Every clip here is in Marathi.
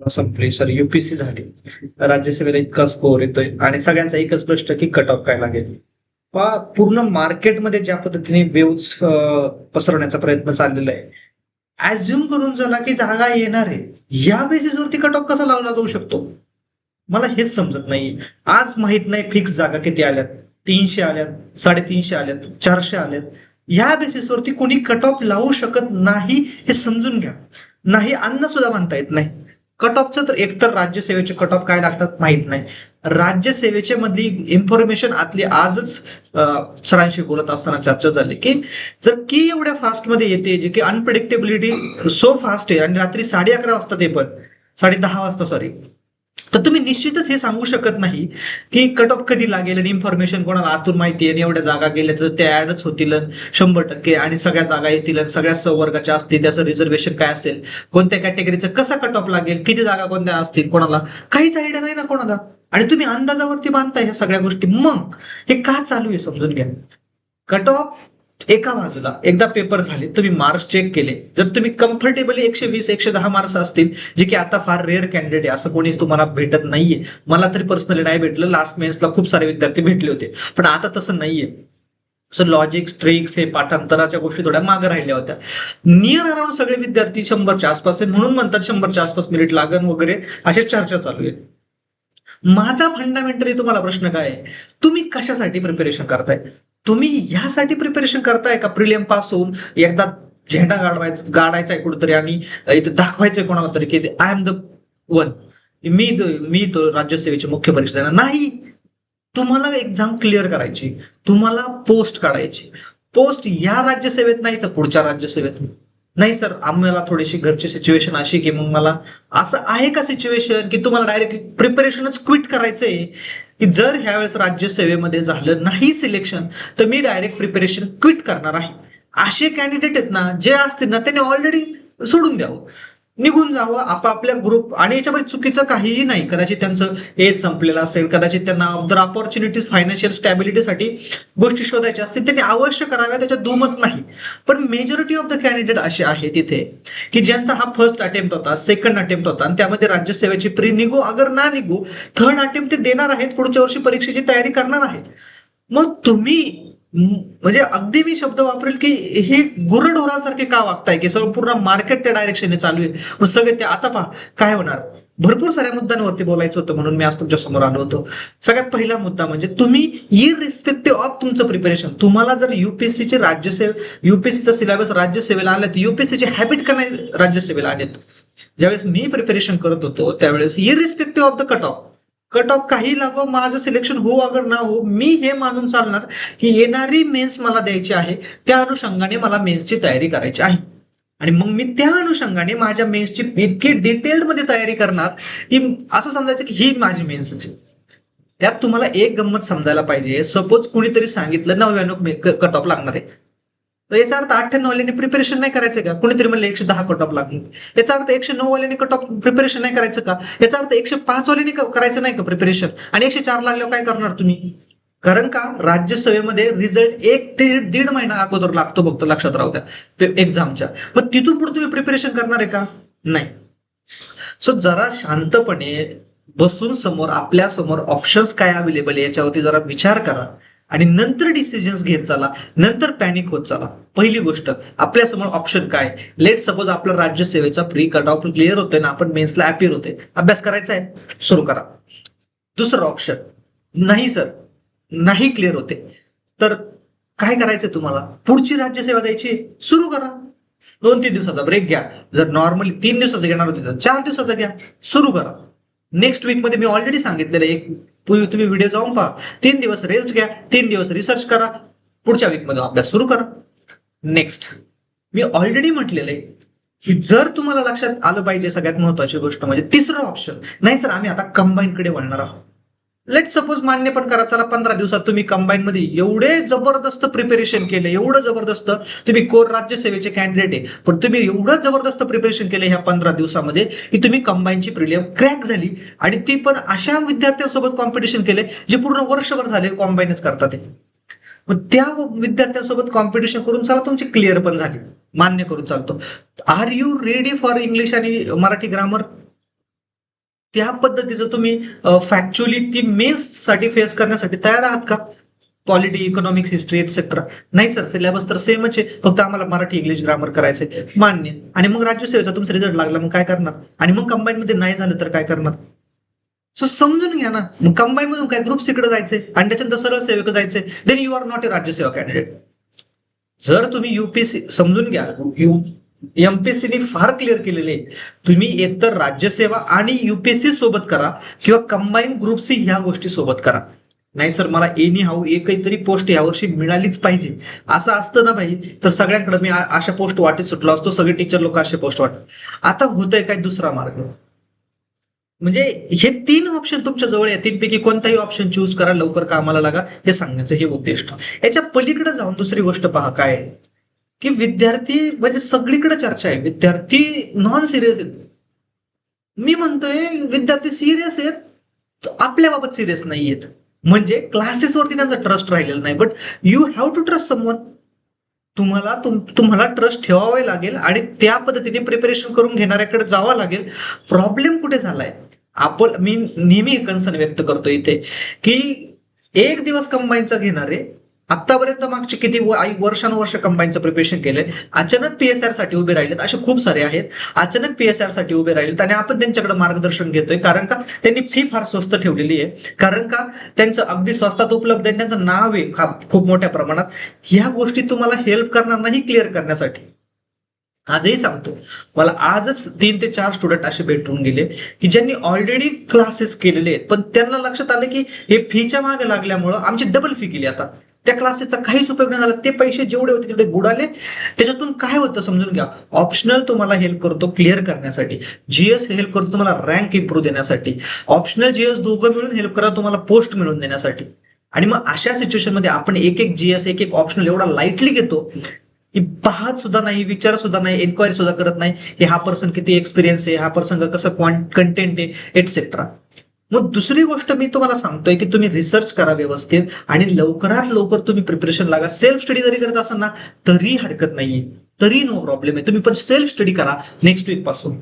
संपली सर, युपीसी झाली, राज्यसेवेला इतका स्कोअर येतोय आणि सगळ्यांचा एकच प्रश्न की कट ऑफ काय लागेल. पूर्ण मार्केटमध्ये ज्या पद्धतीने वेव्स पसरवण्याचा प्रयत्न चाललेला आहे, ऍझ्युम करून चला की जागा येणार आहे, या बेसिसवरती कट ऑफ कसा लावला जाऊ शकतो मला हेच समजत नाही. आज माहित नाही फिक्स जागा किती आल्यात, 300 आल्यात, 350 आल्यात, 400 आल्यात, या बेसिसवरती कोणी कट ऑफ लावू शकत नाही हे समजून घ्या. नाही अन्न सुद्धा मानता येत नाही. कट ऑफचं तर एकतर राज्यसेवेचे कट ऑफ काय लागतात माहित नाही. राज्यसेवेचे मधली इन्फॉर्मेशन आतली आजच सरांशी बोलत असताना चर्चा झाली की जर की एवढ्या फास्ट मध्ये येते जे की अनप्रिडिक्टेबिलिटी सो फास्ट आहे आणि रात्री 11:30 वाजता, ते पण 10:30 वाजता सॉरी, तर तुम्ही निश्चितच हे सांगू शकत नाही की कट ऑफ कधी लागेल आणि इन्फॉर्मेशन कोणाला आतून माहिती आहे आणि एवढ्या जागा गेल्या तर त्या ऍडच होतील 100% आणि सगळ्या जागा येतील आणि सगळ्या संवर्गाच्या असतील, त्याचं रिझर्वेशन काय असेल, कोणत्या कॅटेगरीचं कसा कट ऑफ लागेल, किती जागा कोणत्या असतील, कोणाला काहीच आयडिया नाही ना कोणाला, आणि तुम्ही अंदाजावरती बांधताय ह्या सगळ्या गोष्टी. मग हे का चालू आहे समजून घ्या. कट ऑफ एका बाजूला एकदा पेपर झाले, तुम्ही मार्क्स चेक केले, जर तुम्ही कम्फर्टेबली 120-110 मार्क्स असतील, जे की आता फार रेअर कॅन्डिडेट आहे, असं कोणी तुम्हाला भेटत नाहीये. मला तरी पर्सनली नाही भेटलं, लास्ट मेन्सला खूप सारे विद्यार्थी भेटले होते, पण आता तसं नाहीये. सो लॉजिक ट्रिक्स हे पाठांतराच्या गोष्टी थोड्या मागे राहिल्या होत्या. नियर अराउंड सगळे विद्यार्थी 100च्या आसपास आहे, म्हणून म्हणतात 100च्या आसपास मेरिट लागन वगैरे अशा चर्चा चालू आहेत. माझा फंडामेंटली तुम्हाला प्रश्न काय आहे, तुम्ही कशासाठी प्रिपरेशन करताय? तुम्ही ह्यासाठी प्रिपरेशन करताय का प्रिलियम पास होऊन एकदा झेंडा गाडायचा आहे कुठेतरी आणि इथं दाखवायचंय कोणाला तरी की आय एम द वन, मी तो राज्यसेवेची मुख्य परीक्षा देणार नाही. तुम्हाला एक्झाम क्लिअर करायची, तुम्हाला पोस्ट काढायची. पोस्ट या राज्यसेवेत नाही तर पुढच्या राज्यसेवेत. नाही सर, आम्हाला थोडीशी घरची सिच्युएशन अशी की मग मला असं आहे का सिच्युएशन की तुम्हाला डायरेक्ट प्रिपरेशनच क्विट करायचंय की जर ह्यावेळेस राज्यसेवेमध्ये झालं नाही सिलेक्शन तर मी डायरेक्ट प्रिपरेशन क्विट करणार आहे. असे कॅन्डिडेट आहेत ना जे असतील ना त्यांनी ऑलरेडी सोडून द्यावं, निघून जावं आपापल्या ग्रुप. आणि याच्यामध्ये चुकीचं काहीही नाही, कदाचित त्यांचं एज संपलेलं असेल, कदाचित त्यांना अदर ऑपॉर्च्युनिटीज फायनान्शियल स्टॅबिलिटीसाठी गोष्टी शोधायच्या असतील, त्यांनी अवश्य कराव्या, त्याच्यात दुमत नाही. पण मेजॉरिटी ऑफ द कॅन्डिडेट असे आहे तिथे की ज्यांचा हा फर्स्ट अटेम्प्ट होता, सेकंड अटेम्प्ट होता आणि त्यामध्ये राज्यसेवेची प्री निघू अगर ना निघू थर्ड अटेम्प्ट ते देणार आहेत, पुढच्या वर्षी परीक्षेची तयारी करणार आहेत. मग तुम्ही म्हणजे अगदी मी शब्द वापरेल की हे गुरढोरासारखे का वागताय की संपूर्ण मार्केट त्या डायरेक्शनने चालू आहे. मग सगळे ते आता पहा काय होणार. भरपूर साऱ्या मुद्द्यांवरती बोलायचं होतं म्हणून मी आज तुमच्या समोर आलो होतो. सगळ्यात पहिला मुद्दा म्हणजे तुम्ही इररिस्पेक्टिव्ह ऑफ तुमचं प्रिपरेशन, तुम्हाला जर युपीएससीचे युपीएससीचा सिलेबस राज्यसेवेला आला तर युपीएससीची हॅबिट का नाही राज्यसेवेला आणत. ज्यावेळेस मी प्रिपरेशन करत होतो त्यावेळेस इररिस्पेक्टिव्ह ऑफ द कट ऑफ काही लागो, माझं सिलेक्शन हो अगर ना हो, मी हे मानून चालणार की येणारी मेन्स मला द्यायची आहे, त्या अनुषंगाने मला मेन्सची तयारी करायची आहे आणि मग मी त्या अनुषंगाने माझ्या मेन्सची इतकी डिटेल्ड मध्ये तयारी करणार की असं समजायचं की ही माझी मेन्स. त्यात तुम्हाला एक गंमत समजायला पाहिजे. सपोज कुणीतरी सांगितलं 99 कट ऑफ लागणार आहे, तर याचा अर्थ 98 वाल्यांनी प्रिपरेशन नाही करायचं का? कुणीतरी म्हणलं 110 कट ऑफ लागणार, याचा अर्थ 109 वाल्यांनी कट ऑफ प्रिपरेशन नाही करायचं का? याचा अर्थ 105 वाल्यांनी करायचं नाही का प्रिपरेशन? आणि 104 लागल्यावर काय करणार तुम्ही? कारण का राज्यसेवेमध्ये रिझल्ट 1 ते 1.5 महिना अगोदर लागतो फक्त, लक्षात राहू द्या एक्झामच्या. मग तिथून पुढे तुम्ही प्रिपरेशन करणार आहे का? नाही. सो जरा शांतपणे बसून समोर आपल्या समोर ऑप्शन्स काय अवेलेबल आहे याच्यावरती जरा विचार करा आणि नंतर डिसिजन्स घेत चला, नंतर पॅनिक होत चला. पहिली गोष्ट, आपल्या समोर ऑप्शन काय. लेट सपोज आपला राज्यसेवेचा प्री कट ऑफ क्लिअर होतोय ना, आपण मेन्सला अपियर होतोय, अभ्यास करायचा आहे, सुरू करा. दुसरं ऑप्शन, नाही सर नाही क्लिअर होते, तर काय करायचंय तुम्हाला, पुढची राज्यसेवा द्यायची, सुरू करा. 2-3 दिवसाचा ब्रेक घ्या. जर नॉर्मली 3 दिवसाचा घेणार होते तर 4 दिवसाचा घ्या, सुरू करा. नेक्स्ट वीक मध्ये मी ऑलरेडी सांगितलेलं एक तुम्ही व्हिडिओ जाऊन पहा. 3 दिवस रेस्ट घ्या, 3 दिवस रिसर्च करा, पुढच्या वीक मध्ये अभ्यास सुरू करा. नेक्स्ट, मी ऑलरेडी म्हटलेलं आहे की जर तुम्हाला लक्षात आलं पाहिजे सगळ्यात महत्वाची गोष्ट म्हणजे तिसरं ऑप्शन, नाही सर आम्ही आता कंबाईन कडे वळणार आहोत. लेट सपोज मान्य पण करा, चला 15 दिवसात तुम्ही कंबाईन मध्ये एवढे जबरदस्त प्रिपरेशन केले, एवढं जबरदस्त, तुम्ही कोर राज्यसेवेचे कॅन्डिडेट आहे पण तुम्ही एवढं जबरदस्त प्रिपरेशन केले ह्या 15 दिवसामध्ये की तुम्ही कंबाईनची प्रिलियम क्रॅक झाली आणि ती पण अशा विद्यार्थ्यांसोबत कॉम्पिटिशन केले जे पूर्ण वर्षभर झाले कॉम्बाईनच करतात. मग त्या विद्यार्थ्यांसोबत कॉम्पिटिशन करून चला तुमची क्लिअर पण झाली, मान्य करून चालतो. Are you ready for English आणि मराठी ग्रामर? त्या पद्धतीचं तुम्ही फॅक्च्युअली ती मेन्स साठी फेस करण्यासाठी तयार आहात का? Polity, economics, history etcetera. नाही सर, सिलेबस तर सेमच आहे, फक्त आम्हाला मराठी, इंग्लिश, ग्रामर करायचंय. मान्य. आणि मग राज्यसेवेचा तुमचा रिझल्ट लागला, मग काय करणार? आणि मग कंबाईन मध्ये नाही झालं तर काय करणार? सो समजून घ्या ना. मग कंबाईन मधून काय ग्रुप सीकडे जायचंय आणि त्याच्यानंतर सरळ सेवेक जायचंय, then you are not a rajyaseva candidate. जर तुम्ही युपीएससी, समजून घ्या, एमपीएससीने फार क्लिअर केलेले आहे, तुम्ही एकतर राज्यसेवा आणि युपीएससी सोबत करा किंवा कंबाईन ग्रुप सी ह्या गोष्टी सोबत करा. नाही सर, मला एनी हाऊ एकही तरी पोस्ट यावर्षी मिळालीच पाहिजे असं असतं ना भाई, तर सगळ्यांकडे मी अशा पोस्ट वाटेत सुटलो असतो, सगळे टीचर लोक असे पोस्ट वाटत. आता होतंय काय दुसरा मार्ग, म्हणजे हे 3 ऑप्शन तुमच्या जवळ आहे, 3 पैकी कोणताही ऑप्शन चूज करा, लवकर कामाला लागा, हे सांगण्याचं हे उद्दिष्ट. याच्या पलीकडे जाऊन दुसरी गोष्ट पहा काय आहे, की विद्यार्थी म्हणजे सगळीकडे चर्चा आहे, विद्यार्थी नॉन सिरियस आहेत. मी म्हणतोय विद्यार्थी सिरियस आहेत, आपल्या बाबत सिरियस नाहीयेत. म्हणजे क्लासेसवरती त्यांचा ट्रस्ट राहिलेला नाही. But you have to trust someone. तुम्हाला ट्रस्ट ठेवावे लागेल आणि त्या पद्धतीने प्रिपरेशन करून घेणाऱ्याकडे जावं लागेल. प्रॉब्लेम कुठे झालाय, मी नेहमी कन्सर्न व्यक्त करतो इथे, की एक दिवस कंबाईनचा घेणारे आतापर्यंत मागचे किती वर्षानुवर्ष कंबाईनचं प्रिपरेशन केलंय, अचानक पीएसआर साठी उभे राहिलेत, असे खूप सारे आहेत. अचानक पीएसआर साठी उभे राहिलेत आणि आपण त्यांच्याकडे मार्गदर्शन घेतोय, कारण का त्यांनी फी फार स्वस्त ठेवलेली आहे, कारण का त्यांचं अगदी स्वस्तात उपलब्ध आहे, त्यांचं नाव आहे खूप मोठ्या प्रमाणात. ह्या गोष्टी तुम्हाला हेल्प करणार नाही क्लिअर करण्यासाठी. आजही सांगतो, मला आजच 3 ते 4 स्टुडंट असे भेटून गेले की ज्यांनी ऑलरेडी क्लासेस केलेले आहेत, पण त्यांना लक्षात आलं की हे फीच्या मागे लागल्यामुळं आमची डबल फी केली. आता त्या क्लासेसचा काहीच उपयोग नाही झाला, ते पैसे जेवढे होते तेवढे बुडाले. त्याच्यातून काय होतं समजून घ्या, ऑप्शनल तुम्हाला हेल्प करतो क्लिअर करण्यासाठी, जीएस हेल्प करतो तुम्हाला रँक इम्प्रूव्ह देण्यासाठी, ऑप्शनल जीएस दोघं मिळून हेल्प करा तुम्हाला पोस्ट मिळवून देण्यासाठी. आणि मग अशा सिच्युएशन मध्ये आपण एक जीएस एक ऑप्शनल एवढा लाईटली घेतो की पाहत सुद्धा नाही, विचार सुद्धा नाही, एन्क्वायरी सुद्धा करत नाही की हा पर्सन किती एक्सपिरियन्स आहे, हा पर्सन कसं कंटेंट आहे, एटसेट्रा. मग दुसरी गोष्ट मी तुम्हाला सांगतोय की तुम्ही रिसर्च करा व्यवस्थित आणि लवकरात लवकर तुम्ही प्रिपरेशन लागा. सेल्फ स्टडी जरी करत असाल ना तरी हरकत नाहीये, तरी नो प्रॉब्लेम आहे, तुम्ही पण सेल्फ स्टडी करा नेक्स्ट वीक पासून.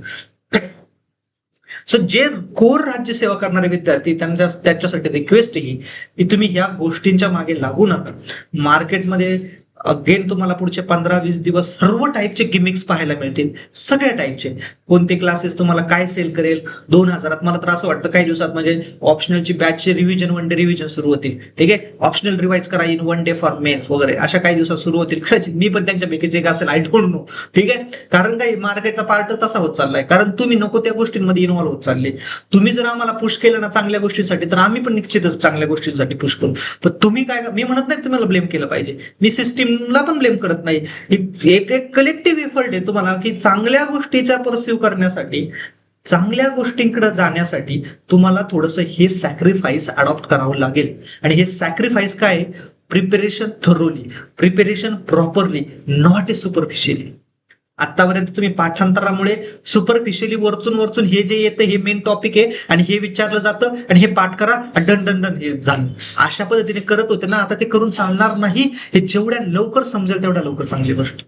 सो जे कोर राज्यसेवा करणारे विद्यार्थी त्यांच्यासाठी रिक्वेस्ट ही की तुम्ही ह्या गोष्टींच्या मागे लागू नका. मार्केटमध्ये अगेन तुम्हाला पुढचे 15-20 दिवस सर्व टाईपचे गिमिक्स पाहायला मिळतील, सगळ्या टाईपचे. कोणते क्लासेस तुम्हाला काय सेल करेल 2000. मला तर असं वाटतं काही दिवसात म्हणजे ऑप्शनलची बॅचचे रिव्हिजन, 1 डे रिव्हिजन सुरू होतील. ठीक आहे, ऑप्शनल रिवाइज करा इन 1 डे फॉर मेन्स वगैरे, अशा काही दिवसात सुरू होतील. खरंच मी पण त्यांच्यापैकी जे असेल आय डोंट नो. ठीक आहे, कारण काही मार्केटचा पार्टच तसा होत चाललाय, कारण तुम्ही नको त्या गोष्टींमध्ये इन्व्हॉल्व्ह होत चालले. तुम्ही जर आम्हाला पुश केलं ना चांगल्या गोष्टींसाठी, तर आम्ही पण निश्चितच चांगल्या गोष्टींसाठी पुश करू. पण तुम्ही काय, मी म्हणत नाही तुम्हाला ब्लेम केलं पाहिजे, मी सिस्टीमला पण ब्लेम करत नाही. एक कलेक्टिव्ह एफर्ट आहे तुम्हाला की चांगल्या गोष्टीचा परस्यू करण्यासाठी, चांगल्या गोष्टींकडे जाण्यासाठी तुम्हाला थोडंसं हे सॅक्रिफाईस अडॉप्ट करावं लागेल. आणि हे सॅक्रिफाईस काय, preparation thoroughly, preparation properly, not a superficially. आतापर्यंत तुम्ही पाठांतरामुळे सुपरफिशियली वरचून हे जे येतं हे मेन टॉपिक आहे आणि हे विचारलं जातं आणि हे पाठ करा डन डन डन हे झालं, अशा पद्धतीने करत होते ना. आता ते करून चालणार नाही, हे जेवढ्या लवकर समजेल तेवढ्या लवकर चांगली गोष्ट.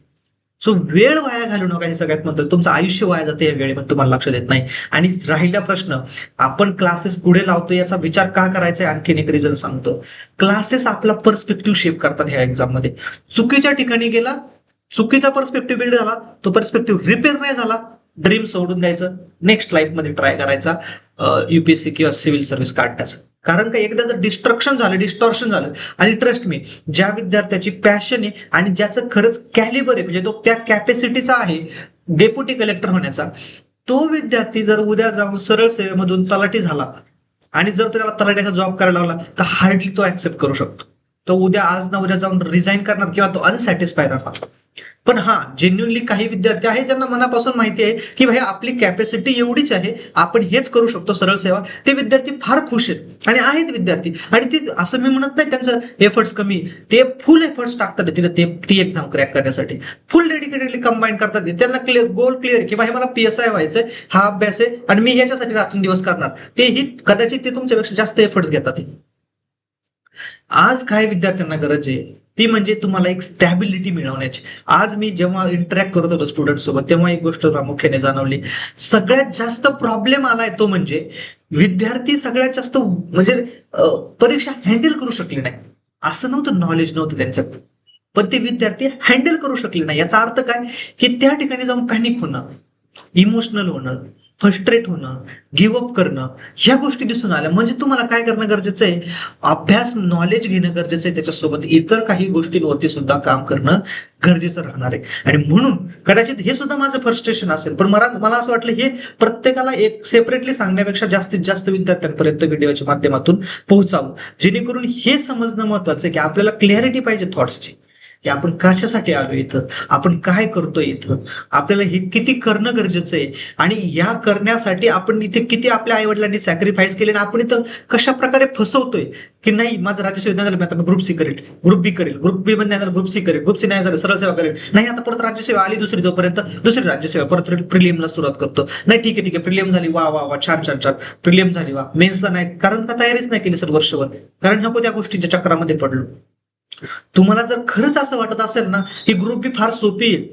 सो वेळ वाया घालू नका, हे सगळ्यात म्हणतो. तुमचं आयुष्य वाया जाते या वेळेमध्ये, तुम्हाला लक्ष देत नाही. आणि राहिला प्रश्न, आपण क्लासेस पुढे लावतो याचा विचार का करायचा आहे, आणखीन एक रिझन सांगतो. क्लासेस आपला पर्स्पेक्टिव्ह शेप करतात ह्या एक्झाम मध्ये. चुकीच्या ठिकाणी गेला, चुकीचा पर्स्पेक्टिव्ह बिल्ड झाला, तो पर्स्पेक्टिव्ह रिपेअर नाही झाला, ड्रीम सोडून द्यायचं, नेक्स्ट लाईफ मध्ये ट्राय करायचा युपीएससी किंवा सिव्हिल सर्व्हिस काढण्याचं. कारण का एकदा जर डिस्ट्रक्शन झालं, डिस्टॉर्शन झालं, आणि ट्रस्ट मी, ज्या विद्यार्थ्याची पॅशन आहे आणि ज्याचं खरंच कॅलिबर आहे, म्हणजे तो त्या कॅपॅसिटीचा आहे डेप्युटी कलेक्टर होण्याचा, तो विद्यार्थी जर उद्या जाऊन सरळ सेवेमधून तलाठी झाला आणि जर त्याला तलाठ्याचा जॉब करायला लागला तर हार्डली तो ऍक्सेप्ट करू शकतो. तो उद्या आज ना उद्या जाऊन रिझाईन करणार किंवा तो अनसॅटिस्फाय राहणार. पण हा, जेन्युनली काही विद्यार्थी आहेत ज्यांना मनापासून माहिती आहे की भाई आपली कॅपॅसिटी एवढीच आहे, आपण हेच करू शकतो सरळ सेवा. ते विद्यार्थी फार खुश आहेत आणि आहेत विद्यार्थी, आणि ते असं मी म्हणत नाही त्यांचं एफर्ट्स कमी, ते फुल एफर्ट्स टाकतात ती एक्झाम क्रॅक करण्यासाठी, फुल डेडिकेटेडली कंबाईन करतात. त्यांना गोल क्लिअर की भाई मला पीएसआय व्हायचंय, हा अभ्यास आहे आणि मी ह्याच्यासाठी रात्रून दिवस करणार. तेही कदाचित ते तुमच्यापेक्षा जास्त एफर्ट्स घेतात. आज काय विद्यार्थ्यांना गरज आहे, ती म्हणजे तुम्हाला एक स्टॅबिलिटी मिळवण्याची. आज मी जेव्हा इंटरॅक्ट करत होतो स्टुडंट सोबत तेव्हा एक गोष्ट प्रामुख्याने जाणवली. सगळ्यात जास्त प्रॉब्लेम आलाय तो म्हणजे विद्यार्थी सगळ्यात जास्त म्हणजे परीक्षा हँडल करू शकले नाही. असं नव्हतं नॉलेज नव्हतं त्यांच्याकडे, पण ते विद्यार्थी हँडल करू शकले नाही. याचा अर्थ काय की त्या ठिकाणी जाऊन पॅनिक होणं, इमोशनल होणं, फ्रस्ट्रेट होणं, गिव्हअप करणं, ह्या गोष्टी दिसून आल्या. म्हणजे तुम्हाला काय करणं गरजेचं आहे, अभ्यास नॉलेज घेणं गरजेचं आहे, त्याच्यासोबत इतर काही गोष्टींवरती सुद्धा काम करणं गरजेचं राहणार आहे. आणि म्हणून कदाचित हे सुद्धा माझं फ्रस्ट्रेशन असेल, पण मला असं वाटलं हे प्रत्येकाला एक सेपरेटली सांगण्यापेक्षा जास्तीत जास्त विद्यार्थ्यांपर्यंत व्हिडिओच्या माध्यमातून पोहोचावं, जेणेकरून हे समजणं महत्वाचं आहे की आपल्याला क्लॅरिटी पाहिजे थॉट्सची, की आपण कशासाठी आलो इथं, आपण काय करतोय इथं, आपल्याला हे किती करणं गरजेचं आहे, आणि या करण्यासाठी आपण इथे किती आपल्या आई वडिलांनी सॅक्रिफाईस केले, आणि आपण इथं कशा प्रकारे फसवतोय की नाही माझं राज्यसेवा नाही झालं मी आता ग्रुप सी करेल, ग्रुप बी करेल, ग्रुप बी मध्ये नाही झालं ग्रुप सी करेल, ग्रुप सी नाही झालं सरळ सेवा करेल, नाही आता परत राज्यसेवा आली दुसरी, तोपर्यंत दुसरी राज्यसेवा, परत प्रिलियमला सुरुवात करतो, नाही ठीक आहे प्रिलियम झाली, वा वा वा छान छान छान, प्रिलियम झाली वा, मेन्सला नाही, कारण का तयारीच नाही केली सर वर्षभर, कारण नको त्या गोष्टींच्या चक्रामध्ये पडलो. तुम्हाला जर खरंच असं वाटत असेल ना की ग्रुप बी फार सोपी आहे,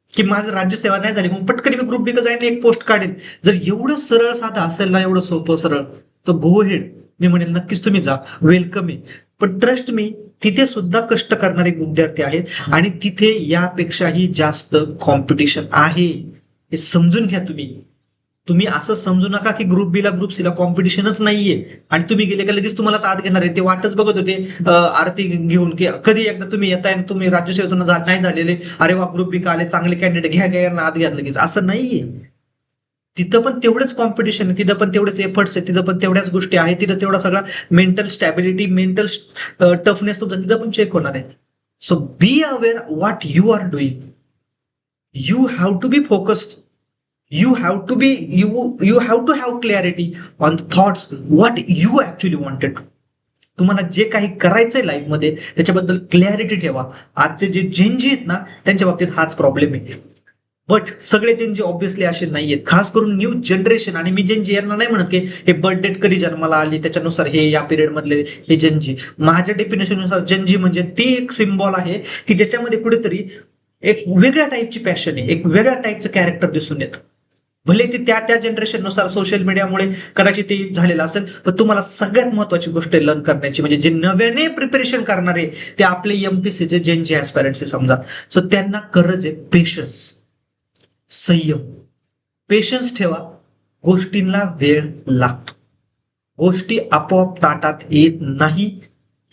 की माझं राज्यसेवा नाही झाली मग पटकन मी ग्रुप बी का जाईन एक पोस्ट काढेल, जर एवढं सरळ साधं असेल ना, एवढं सोपं सरळ, तर गो हेड, मी म्हणेल नक्कीच तुम्ही जा, वेलकम आहे. पण ट्रस्ट मी, तिथे सुद्धा कष्ट करणारे विद्यार्थी आहेत आणि तिथे यापेक्षाही जास्त कॉम्पिटिशन आहे, हे समजून घ्या. तुम्ही असं समजू नका की ग्रुप बी ला ग्रुप सी ला कॉम्पिटिशनच नाहीये आणि तुम्ही गेले का लगेच तुम्हालाच आत घेणार आहे. ते वाटच बघत होते आरती घेऊन की कधी एकदा तुम्ही येताय, तुम्ही राज्यसेवेतून नाही झालेले, अरे वा ग्रुप बी का आले, चांगले कॅन्डिडेट घ्या यांना आत घ्या लगेच, असं नाहीये. तिथं पण तेवढंच कॉम्पिटिशन आहे, तिथं पण तेवढेच एफर्ट्स आहे, तिथं पण तेवढ्याच गोष्टी आहेत, तिथं तेवढा सगळा मेंटल स्टॅबिलिटी, मेंटल टफनेस तुमचा तिथं पण चेक होणार आहे. So be aware what you are doing, you have to be focused, you have to be you have to have clarity on the thoughts what you actually wanted. तुम्हाला जे काही करायचंय लाईफ मध्ये त्याच्याबद्दल क्लॅरिटी ठेवा. आजचे जे जेनजी आहेत ना त्यांच्या बाबतीत हाच प्रॉब्लेम आहे, बट सगळे जेनजी ऑब्व्हियसली असे नाहीयेत, खास करून न्यू जनरेशन. आणि मी जेनजी यांना नाही म्हणत की हे बर्थ डेट कधी जन्माला आली त्याच्यानुसार हे या पिरियड मधले हे जेनजी. माझ्या डेफिनेशन नुसार जेनजी म्हणजे ती एक सिम्बॉल आहे की ज्याच्यामध्ये कुठेतरी एक वेगळ्या टाईपची पॅशन आहे, एक वेगळ्या टाईपचं कॅरेक्टर दिसून येतं. भले ते त्या त्या जनरेशननुसार सोशल मीडियामुळे कदाचित ते झालेलं असेल, पण तुम्हाला सगळ्यात महत्वाची गोष्ट लर्न करण्याची म्हणजे जे नव्याने प्रिपरेशन करणारे ते आपले एमपीसीचे जे ऍस्पायरंट्स समजा, सो त्यांना गरज आहे पेशन्स, संयम. पेशन्स ठेवा, गोष्टींना वेळ लागतो, गोष्टी आपोआप ताटात येत नाही,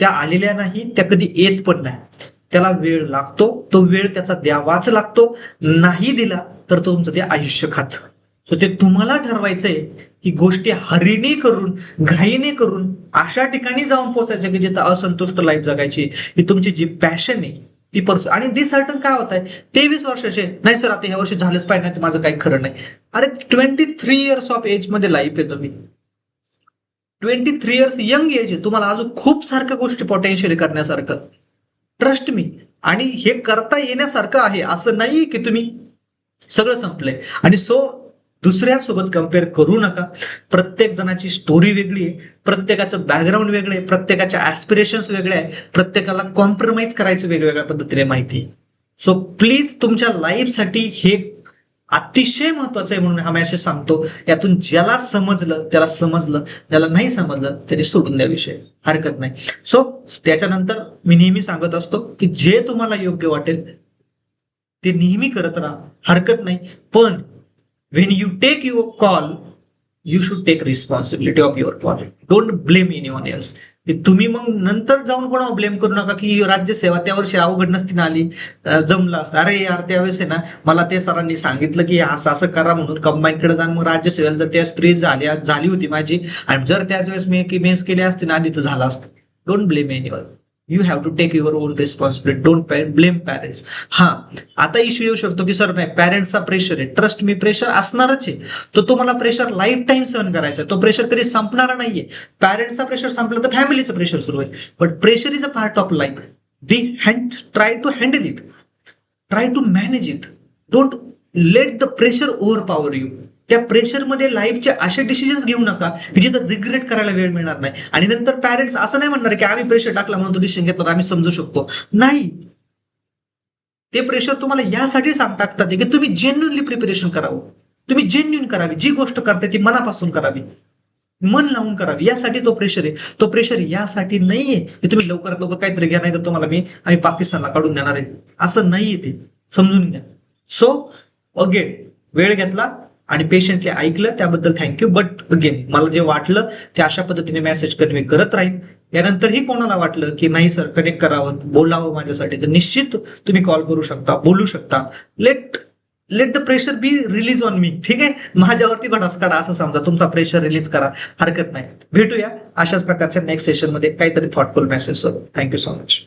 त्या आलेल्या नाही, त्या कधी येत पण नाही, त्याला वेळ लागतो, तो वेळ त्याचा द्यावाच लागतो, नाही दिला तर तो तुमचं ते आयुष्य खात. सो ते तुम्हाला ठरवायचंय की गोष्टी हरीने करून, घाईने करून अशा ठिकाणी जाऊन पोहोचायचं की जिथं असंतुष्ट लाईफ जगायची, ही तुमची जी पॅशन आहे ती पर्सन. आणि डिसर्टन काय होत आहे, 23 वर्षाचे नाही सर आता ह्या वर्षी झालंच पाहिजे नाही माझं काही खरं नाही. अरे 23 इयर्स ऑफ एज मध्ये लाईफ आहे, तुम्ही 23 इयर्स यंग एज आहे, तुम्हाला अजून खूप सारख्या गोष्टी पोटेन्शियल करण्यासारखं, ट्रस्ट मी. आणि हे करता येण्यासारखं आहे, असं नाही की तुम्ही सगळं संपलंय. आणि सो दुसऱ्यांसोबत कम्पेअर करू नका. प्रत्येक जणाची स्टोरी वेगळी आहे, प्रत्येकाचं बॅकग्राऊंड वेगळं आहे, प्रत्येकाच्या ऍस्पिरेशन्स वेगळे आहे, प्रत्येकाला कॉम्प्रोमाइज करायचं वेगवेगळ्या पद्धतीने माहिती आहे. सो प्लीज तुमच्या लाईफसाठी हे अतिशय महत्वाचं आहे म्हणून हा मेसेज सांगतो. यातून ज्याला समजलं त्याला समजलं, ज्याला नाही समजलं त्याने सोडून द्या विषय, हरकत नाही. सो त्याच्यानंतर मी नेहमी सांगत असतो की जे तुम्हाला योग्य वाटेल ते नेहमी करत राहा, हरकत नाही. पण when you take your call you should take responsibility of your call, don't blame anyone else. तुम्ही मग नंतर जाऊन कोणावर ब्लेम करू नका की राज्यसेवा त्या वर्षी अवघड नसती ना आली, जमलं असतं, अरे यार त्यावेळेस आहे ना मला ते सरांनी सांगितलं की असं असं करा म्हणून कंबाईन कडे जाऊन मग राज्यसेवेला जर त्यावेळेस फ्री झाली होती माझी, आणि जर त्याच वेळेस मी मेन्स केले असते ना आधी तर झालं असतं. Don't blame anyone, you have to take your own responsibility, don't blame parents. हा आता इश्यू येऊ शकतो की सर नाही पॅरेंट्सचा प्रेशर आहे, ट्रस्ट मी प्रेशर असणारच आहे, तो तुम्हाला प्रेशर लाईफ टाईम सहन करायचा, तो प्रेशर कधी संपणार नाहीये. पॅरेंट्सचा प्रेशर संपला तर फॅमिलीचं प्रेशर सुरू आहे, but pressure is a part of life. Try to handle it, try to manage it, don't let the pressure overpower you. त्या प्रेशरमध्ये लाईफचे असे डिसिजन्स घेऊ नका की जिथं रिग्रेट करायला वेळ मिळणार नाही. आणि नंतर पॅरेंट्स असं नाही म्हणणार की आम्ही प्रेशर टाकला म्हणून तो डिसिजन घेतला, आम्ही समजू शकतो. नाही, ते प्रेशर तुम्हाला यासाठी टाकतात की तुम्ही जेन्युनली प्रिपरेशन करावं, तुम्ही जेन्युन करावी, जी गोष्ट करते ती मनापासून करावी, मन लावून करावी, यासाठी तो प्रेशर आहे. तो प्रेशर यासाठी नाहीये की तुम्ही लवकरात लवकर काहीतरी घ्या, नाही तर तुम्हाला आम्ही पाकिस्तानला काढून देणार आहे, असं नाहीये. ते समजून घ्या. सो अगेन, वेळ घेतला आणि पेशंटली ऐकलं त्याबद्दल थँक्यू. बट अगेन मला जे वाटलं ते अशा पद्धतीने मेसेज कन्वे करत राहील. यानंतरही कोणाला वाटलं की नाही सर कनेक्ट करावं, बोलावं माझ्यासाठी, तर निश्चित तुम्ही कॉल करू शकता, बोलू शकता. Late the pressure be release on me. ठीक आहे, माझ्यावरती भडास काढा असं समजा, तुमचा प्रेशर रिलीज करा, हरकत नाही. भेटूया अशाच प्रकारच्या नेक्स्ट सेशन मध्ये काहीतरी thoughtful message. Thank you so much.